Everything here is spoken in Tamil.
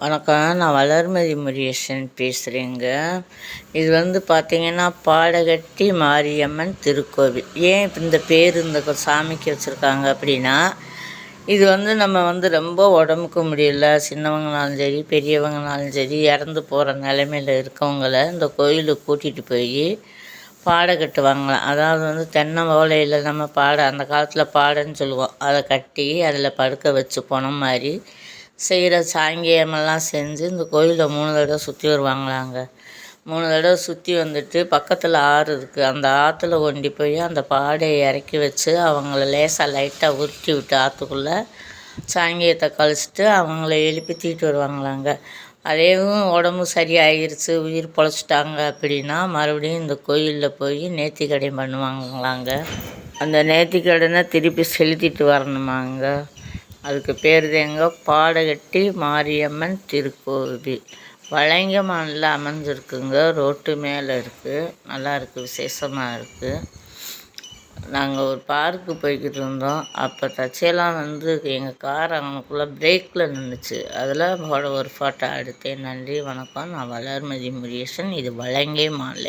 வணக்கம். நான் வளர்மதி முருகேசன் பேசுகிறேங்க. இது பார்த்திங்கன்னா பாடகட்டி மாரியம்மன் திருக்கோவில். ஏன் இப்போ இந்த பேர் இந்த சாமிக்கு வச்சுருக்காங்க அப்படின்னா, இது நம்ம ரொம்ப உடம்புக்கு முடியல, சின்னவங்கனாலும் சரி பெரியவங்கனாலும் சரி, இறந்து போகிற நிலைமையில் இருக்கவங்கள இந்த கோயிலுக்கு கூட்டிகிட்டு போய் பாடை கட்டுவாங்களாம். அதாவது தென்னை ஓலையில் நம்ம பாடை அந்த காலத்தில் பாடைன்னு சொல்லுவோம், அதை கட்டி அதில் படுக்க வச்சு போன மாதிரி செய்கிற சாங்கியமெல்லாம் செஞ்சு இந்த கோயிலை 3 தடவை சுற்றி வருவாங்களாங்க. 3 தடவை சுற்றி வந்துட்டு பக்கத்தில் ஆறு இருக்குது, அந்த ஆற்றுல கொண்டு போய் அந்த பாடையை இறக்கி வச்சு அவங்கள லேசாக லைட்டாக உருட்டி விட்டு ஆற்றுக்குள்ளே சாங்கியத்தை கழிச்சிட்டு அவங்கள எழுப்பி தூக்கிட்டு வருவாங்களாங்க. அதேவும் உடம்பு சரியாகிருச்சு, உயிர் பொழைச்சிட்டாங்க அப்படின்னா மறுபடியும் இந்த கோயிலில் போய் நேர்த்திக்கடன் பண்ணுவாங்களாங்க. அந்த நேர்த்திக்கடனை திருப்பி செலுத்திட்டு வரணுமாங்க. அதுக்கு பேர் தாங்க பாடகட்டி மாரியம்மன் திருக்கோவில். வளைங்கமானில் அமைஞ்சிருக்குங்க, ரோட்டு மேலே இருக்குது. நல்லா இருக்குது, விசேஷமாக இருக்குது. நாங்கள் ஒரு பார்க்கு போய்கிட்டு இருந்தோம். அப்போ தச்சையெல்லாம் எங்கள் கார் அவனுக்குள்ளே பிரேக்கில் நின்றுச்சு. அதில் ஒரு ஃபோட்டோ எடுத்தேன். நன்றி, வணக்கம். நான் வளர்மதி முருகேசன். இது வளைங்கை மாலை.